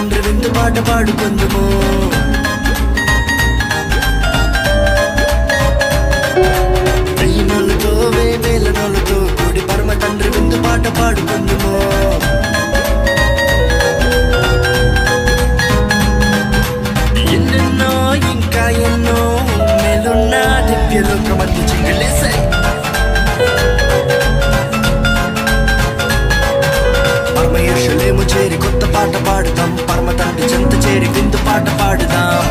తండ్రి విందు పాట పాడుకుందుము. వెయ్యి నోళ్ళతో వేవేల నోళ్ళతో కూడి పరమ తండ్రి విందు పాట పాడుకుందుము. ఎన్నెన్నో ఇంకా ఎన్నో మేలున్న దివ్యలోకమందు చింగిలేసాయి. పరమ యెరూషలేము చేరి కొత్త పాట పాడుదాం, పరమ తండ్రి చెంత చేరి విందు పాట పాడుదాం.